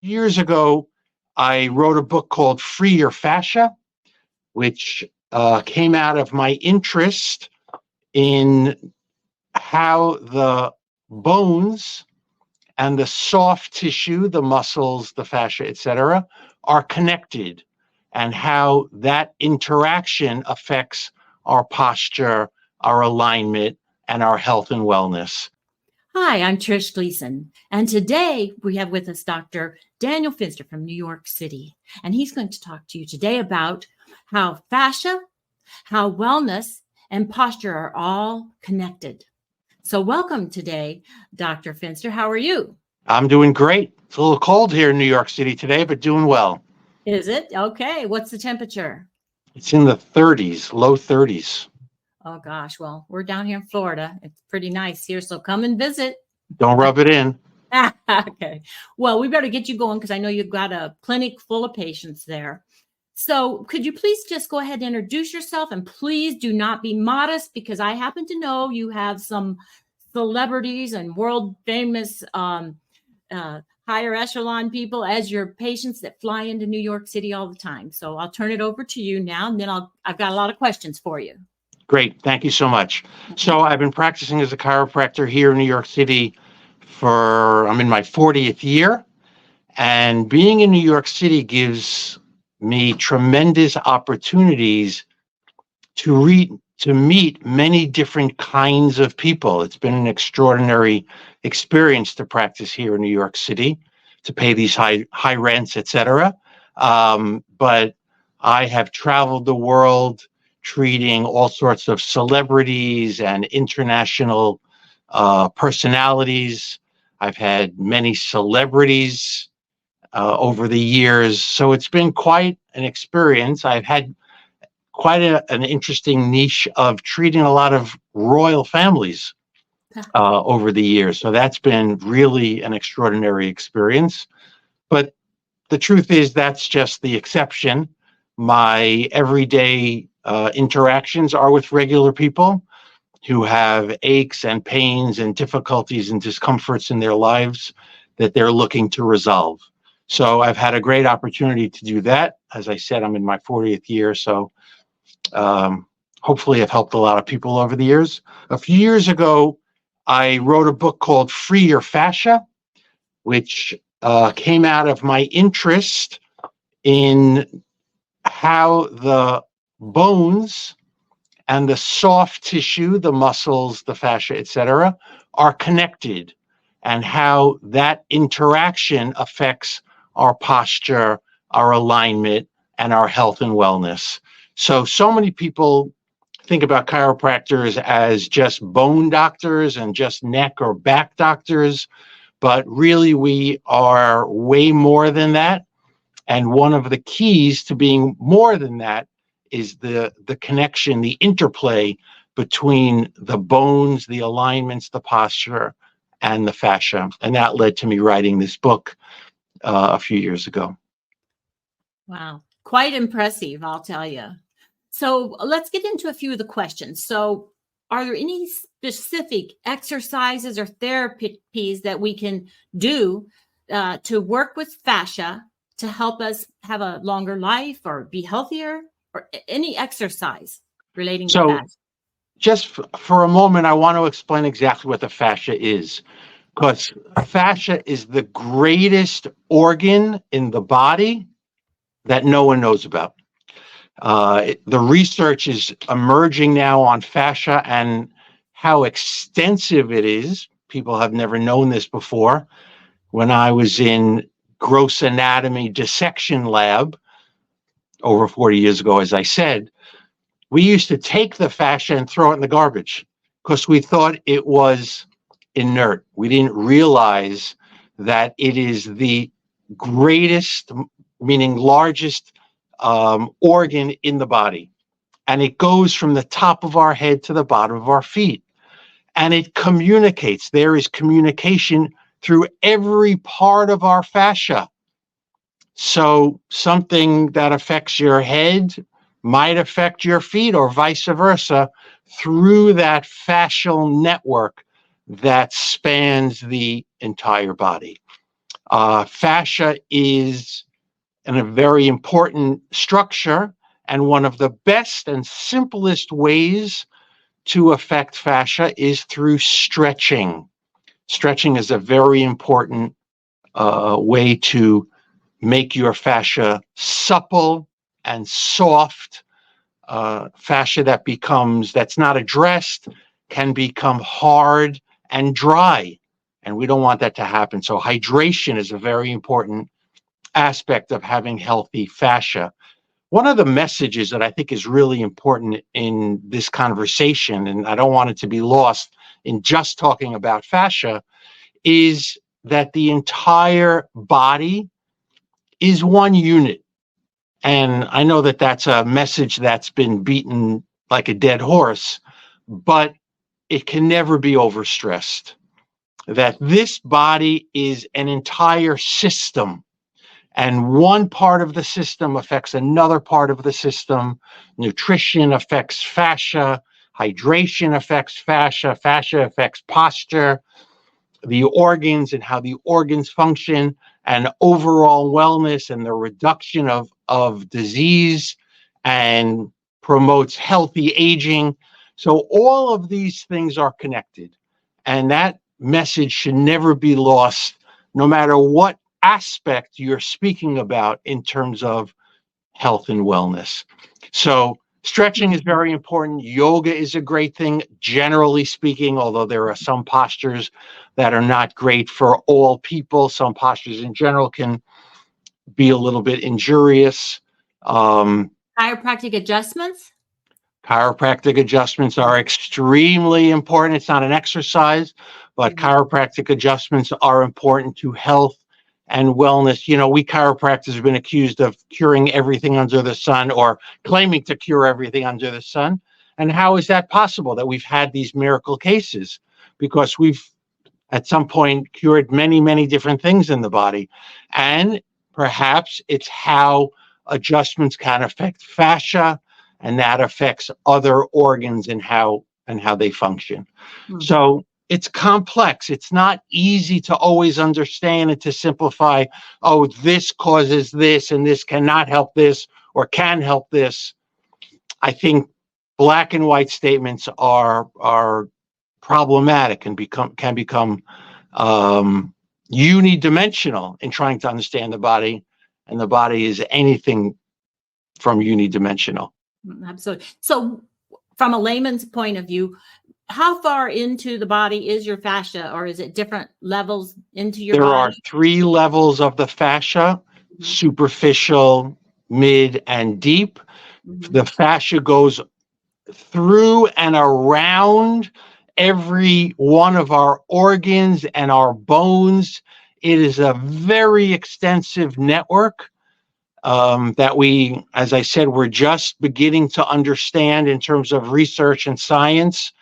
Years ago, I wrote a book called Free Your Fascia, which came out of my interest in how the bones and the soft tissue, the muscles, the fascia, etc., are connected, and how that interaction affects our posture, our alignment, and our health and wellness. Hi, I'm Trish Gleason, and today we have with us Dr. Daniel Fenster from New York City, and he's going to talk to you today about how fascia, how wellness, and posture are all connected. So welcome today, Dr. Fenster. How are you? I'm doing great. It's a little cold here in New York City today, but doing well. Is it? Okay. What's the temperature? It's in the 30s, low 30s. Oh, gosh. Well, we're down here in Florida. It's pretty nice here, so come and visit. Don't rub it in. Okay. Well, we better get you going because I know you've got a clinic full of patients there. So could you please just go ahead and introduce yourself, and please do not be modest because I happen to know you have some celebrities and world famous higher echelon people as your patients that fly into New York City all the time. So I'll turn it over to you now, and then I've got a lot of questions for you. Great. Thank you so much. So I've been practicing as a chiropractor here in New York City I'm in my 40th year, and being in New York City gives me tremendous opportunities to meet many different kinds of people. It's been an extraordinary experience to practice here in New York City, to pay these high rents, etc. But I have traveled the world treating all sorts of celebrities and international personalities. I've had many celebrities over the years, so it's been quite an experience. I've had quite an interesting niche of treating a lot of royal families over the years. So that's been really an extraordinary experience. But the truth is that's just the exception. My everyday interactions are with regular people who have aches and pains and difficulties and discomforts in their lives that they're looking to resolve. So I've had a great opportunity to do that. As I said, I'm in my 40th year, so hopefully I've helped a lot of people over the years. A few years ago, I wrote a book called Free Your Fascia, which came out of my interest in how the bones and the soft tissue, the muscles, the fascia, etc., are connected, and how that interaction affects our posture, our alignment, and our health and wellness. So many people think about chiropractors as just bone doctors and just neck or back doctors, but really we are way more than that. And one of the keys to being more than that is the connection, the interplay between the bones, the alignments, the posture, and the fascia. And that led to me writing this book a few years ago. Wow. Quite impressive, I'll tell you. So let's get into a few of the questions. So are there any specific exercises or therapies that we can do to work with fascia to help us have a longer life or be healthier, or any exercise relating to fascia? Just for a moment, I want to explain exactly what the fascia is, because fascia is the greatest organ in the body that no one knows about. The research is emerging now on fascia and how extensive it is. People have never known this before. When I was in gross anatomy dissection lab over 40 years ago, as I said, we used to take the fascia and throw it in the garbage because we thought it was inert. We didn't realize that it is the greatest, meaning largest organ in the body. And it goes from the top of our head to the bottom of our feet. And it communicates. There is communication through every part of our fascia. So something that affects your head might affect your feet, or vice versa, through that fascial network that spans the entire body. Fascia is a very important structure, and one of the best and simplest ways to affect fascia is through stretching. Stretching is a very important way to make your fascia supple and soft. Fascia that's not addressed can become hard and dry, and we don't want that to happen. So hydration is a very important aspect of having healthy fascia. One of the messages that I think is really important in this conversation, and I don't want it to be lost in just talking about fascia, is that the entire body is one unit. And I know that that's a message that's been beaten like a dead horse, but it can never be overstressed. That this body is an entire system, and one part of the system affects another part of the system. Nutrition affects fascia, hydration affects fascia, fascia affects posture, the organs and how the organs function, and overall wellness and the reduction of disease, and promotes healthy aging. So all of these things are connected, and that message should never be lost, no matter what aspect you're speaking about in terms of health and wellness. So stretching is very important. Yoga is a great thing, generally speaking, although there are some postures that are not great for all people. Some postures in general can be a little bit injurious. Chiropractic adjustments? Chiropractic adjustments are extremely important. It's not an exercise, but chiropractic adjustments are important to health and wellness. You know, we chiropractors have been accused of curing everything under the sun, or claiming to cure everything under the sun. And how is that possible that we've had these miracle cases? Because we've at some point cured many, many different things in the body. And perhaps it's how adjustments can affect fascia, and that affects other organs and how they function. So it's complex. It's not easy to always understand and to simplify, oh, this causes this and this cannot help this or can help this. I think black and white statements are problematic and can become unidimensional in trying to understand the body, and the body is anything from unidimensional. Absolutely. So from a layman's point of view, how far into the body is your fascia, or is it different levels into your body? There are 3 levels of the fascia: superficial, mid, and deep. The fascia goes through and around every one of our organs and our bones. It is a very extensive network that we, as I said, we're just beginning to understand in terms of research and science,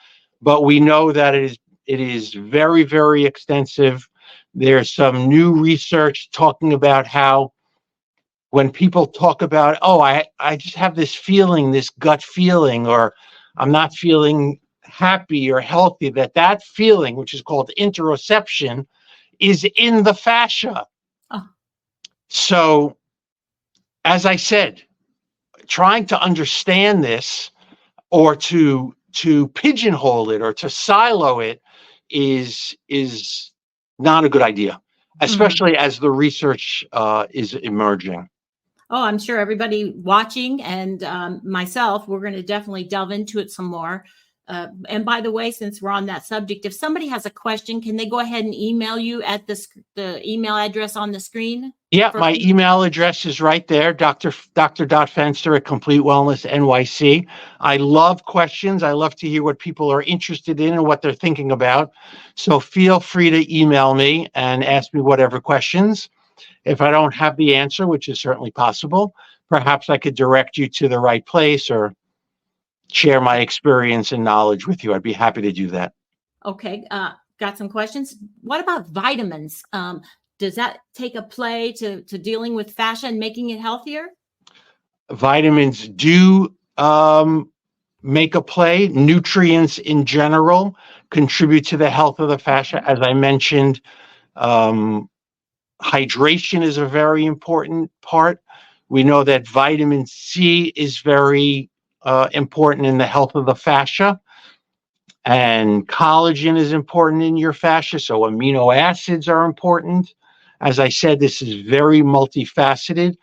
but we know that it is very, very extensive. There's some new research talking about how when people talk about, oh, I just have this feeling, this gut feeling, or I'm not feeling happy or healthy, that feeling, which is called interoception, is in the fascia. Oh. So, as I said, trying to understand this, or to pigeonhole it or to silo it, is not a good idea, especially as the research is emerging. Oh, I'm sure everybody watching and myself, we're going to definitely delve into it some more. And by the way, since we're on that subject, if somebody has a question, can they go ahead and email you at the email address on the screen? Yeah, my email address is right there, dr.fenster at Complete Wellness NYC. I love questions. I love to hear what people are interested in and what they're thinking about. So feel free to email me and ask me whatever questions. If I don't have the answer, which is certainly possible, perhaps I could direct you to the right place or share my experience and knowledge with you. I'd be happy to do that. Okay. Got some questions. What about vitamins? Does that take a play to dealing with fascia and making it healthier? Vitamins do make a play. Nutrients in general contribute to the health of the fascia. As I mentioned, Hydration is a very important part. We know that vitamin C is very important in the health of the fascia, and collagen is important in your fascia. So amino acids are important. As I said, this is very multifaceted.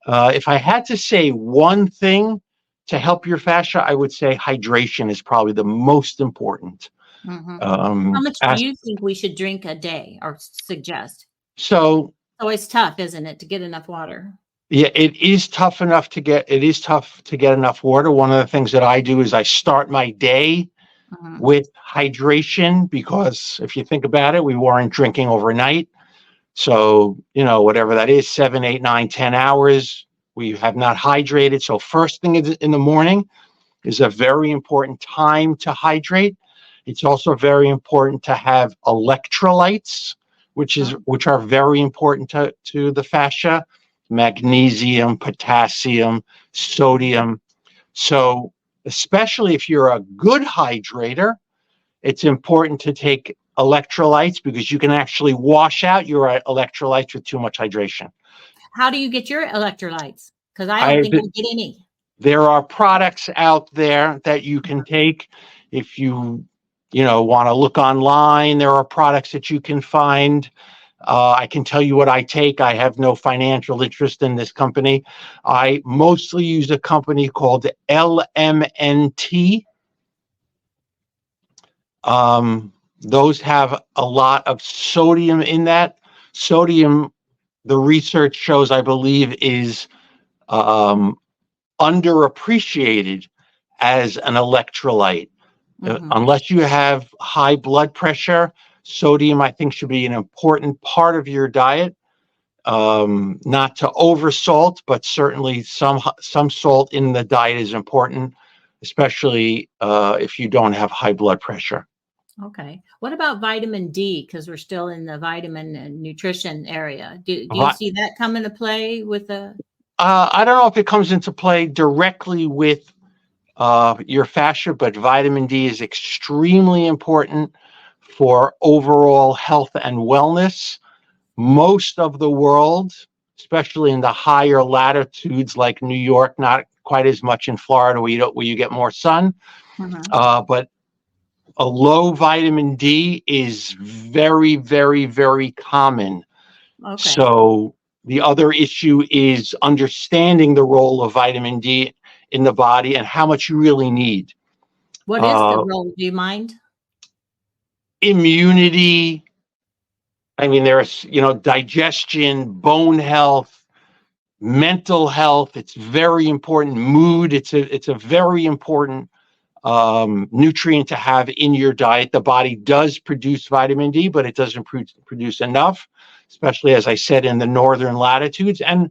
If I had to say one thing to help your fascia, I would say hydration is probably the most important. How much do As, you think we should drink a day or suggest? so It's always tough, isn't it, to get enough water? yeah, it is tough enough to get. It is tough to get enough water. One of the things that I do is I start my day with hydration, because if you think about it, we weren't drinking overnight. So, whatever that is, 7, 8, 9, 10 hours, we have not hydrated. So first thing in the morning is a very important time to hydrate. It's also very important to have electrolytes, which are very important to the fascia: magnesium, potassium, sodium. So especially if you're a good hydrator, it's important to take electrolytes, because you can actually wash out your electrolytes with too much hydration. How do you get your electrolytes? Because I don't think I get any. There are products out there that you can take. If you want to look online, there are products that you can find. I can tell you what I take. I have no financial interest in this company. I mostly use a company called LMNT. Those have a lot of sodium in that. Sodium, the research shows, I believe, is underappreciated as an electrolyte. Unless you have high blood pressure, sodium, I think, should be an important part of your diet. Not to oversalt, but certainly some salt in the diet is important, especially if you don't have high blood pressure. Okay. What about vitamin D? Because we're still in the vitamin and nutrition area. Do you see that come into play with the? I don't know if it comes into play directly with your fascia, but vitamin D is extremely important for overall health and wellness. Most of the world, especially in the higher latitudes like New York, not quite as much in Florida where you get more sun, but a low vitamin D is very, very, very common. Okay. So the other issue is understanding the role of vitamin D in the body and how much you really need. What is the role? Do you mind? Immunity. I mean, there's, digestion, bone health, mental health. It's very important. Mood. It's a very important nutrient to have in your diet. The body does produce vitamin D, but it doesn't produce enough, especially, as I said, in the northern latitudes. And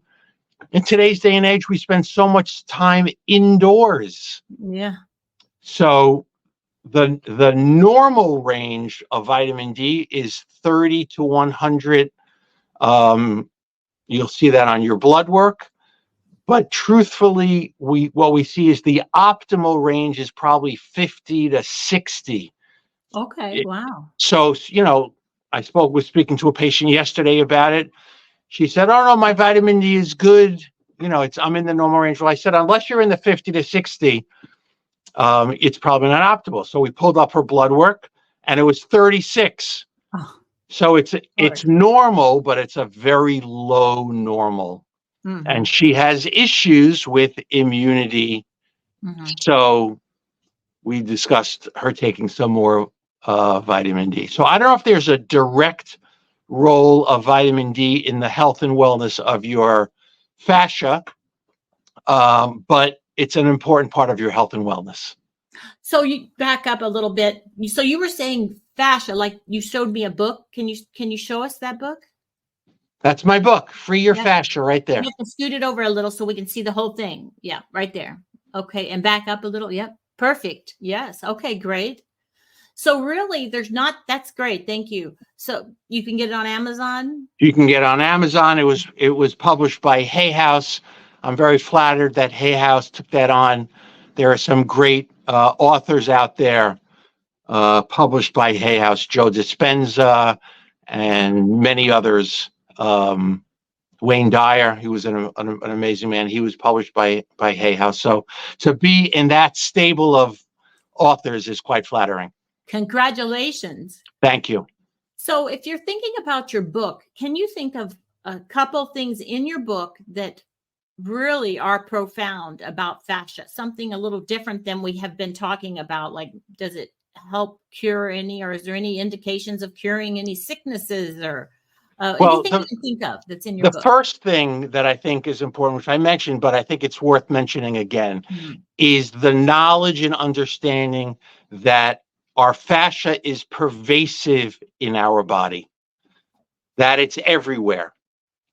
in today's day and age, we spend so much time indoors. Yeah. So the normal range of vitamin D is 30 to 100. You'll see that on your blood work. But truthfully, what we see is the optimal range is probably 50 to 60. Okay. Wow. So, I was speaking to a patient yesterday about it. She said, "Oh no, my vitamin D is good. I'm in the normal range." Well, I said, unless you're in the 50 to 60, it's probably not optimal. So we pulled up her blood work, and it was 36. Oh, so it's normal, but it's a very low normal. And she has issues with immunity. So we discussed her taking some more vitamin D. So I don't know if there's a direct role of vitamin D in the health and wellness of your fascia, but it's an important part of your health and wellness. So you back up a little bit. So you were saying fascia, like you showed me a book. Can you show us that book? That's my book, Free Your Fascia, right there. You have to scoot it over a little so we can see the whole thing. Yeah, right there. Okay, and back up a little. Yep, perfect. Yes. Okay, great. So really, that's great. Thank you. So you can get it on Amazon? You can get it on Amazon. It was published by Hay House. I'm very flattered that Hay House took that on. There are some great authors out there published by Hay House, Joe Dispenza and many others. Wayne Dyer, he was an amazing man. He was published by Hay House. So to be in that stable of authors is quite flattering. Congratulations. Thank you. So if you're thinking about your book, can you think of a couple things in your book that really are profound about fascia? Something a little different than we have been talking about? Like, does it help cure any, or is there any indications of curing any sicknesses, or anything you can think of that's in your book? The first thing that I think is important, which I mentioned, but I think it's worth mentioning again, is the knowledge and understanding that our fascia is pervasive in our body, that it's everywhere,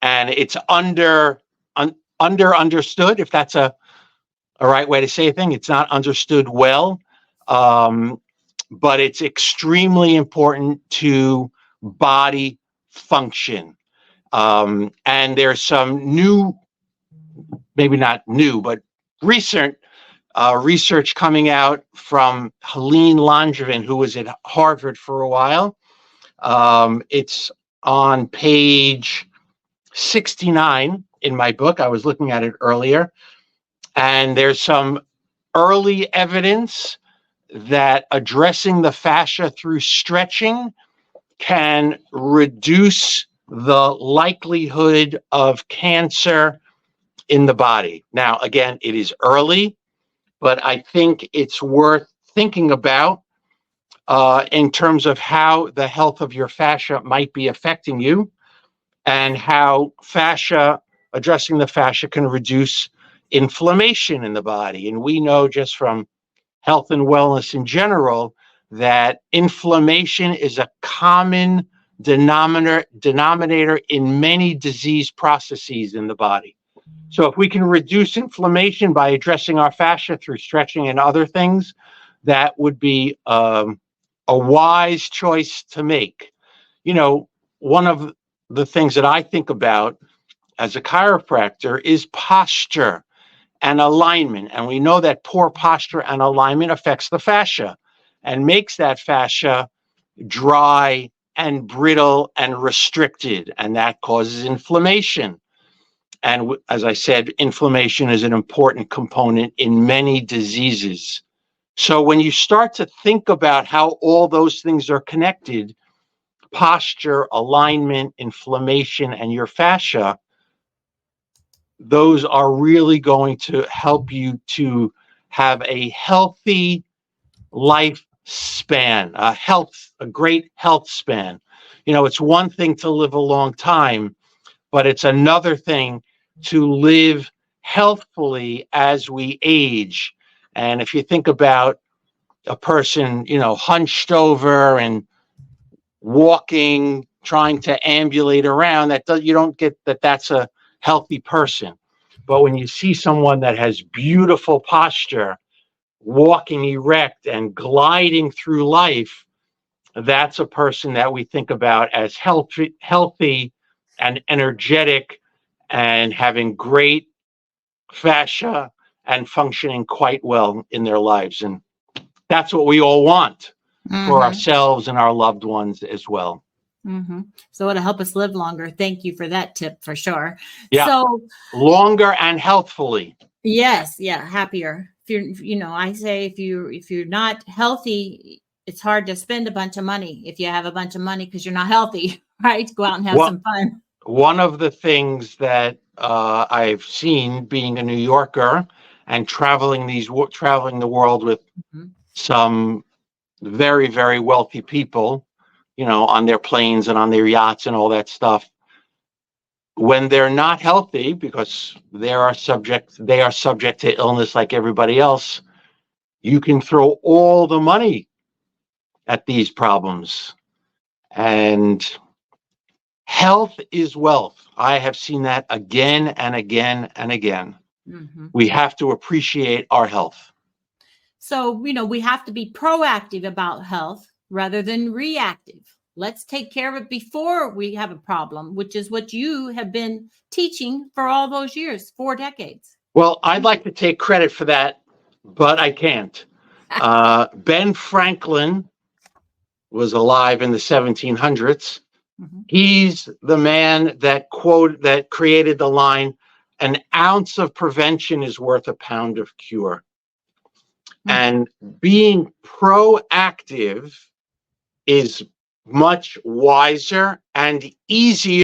and it's understood, if that's a right way to say a thing. It's not understood well, but it's extremely important to body function. And there's some new, maybe not new, but recent research coming out from Helene Langevin, who was at Harvard for a while. It's on page 69 in my book. I was looking at it earlier. And there's some early evidence that addressing the fascia through stretching can reduce the likelihood of cancer in the body. Now, again, it is early, but I think it's worth thinking about in terms of how the health of your fascia might be affecting you, and how addressing the fascia can reduce inflammation in the body. And we know just from health and wellness in general that inflammation is a common denominator in many disease processes in the body. So if we can reduce inflammation by addressing our fascia through stretching and other things, that would be a wise choice to make. One of the things that I think about as a chiropractor is posture and alignment. And we know that poor posture and alignment affects the fascia and makes that fascia dry and brittle and restricted, and that causes inflammation. And as I said, inflammation is an important component in many diseases. So when you start to think about how all those things are connected, posture, alignment, inflammation, and your fascia, those are really going to help you to have a healthy lifespan, a great health span. It's one thing to live a long time, but it's another thing to live healthfully as we age. And if you think about a person, hunched over and walking, trying to ambulate around, you don't get that that's a healthy person. But when you see someone that has beautiful posture, walking erect and gliding through life, that's a person that we think about as healthy and energetic and having great fascia and functioning quite well in their lives. And that's what we all want for ourselves and our loved ones as well. So it'll help us live longer. Thank you for that tip, for sure. Yeah. So longer and healthfully. Yes. Yeah. Happier. If you're, I say if you're not healthy, it's hard to spend a bunch of money if you have a bunch of money because you're not healthy, right? Go out and have some fun. One of the things that I've seen being a New Yorker and traveling the world with some very, very wealthy people, on their planes and on their yachts and all that stuff, when they're not healthy, because they are subject to illness like everybody else, you can throw all the money at these problems. And health is wealth. I have seen that again and again and again. We have to appreciate our health. So, we have to be proactive about health rather than reactive. Let's take care of it before we have a problem, which is what you have been teaching for all those years, 4 decades. Well, I'd like to take credit for that, but I can't. Ben Franklin was alive in the 1700s, He's the man that created the line, "An ounce of prevention is worth a pound of cure." And being proactive is much wiser and easier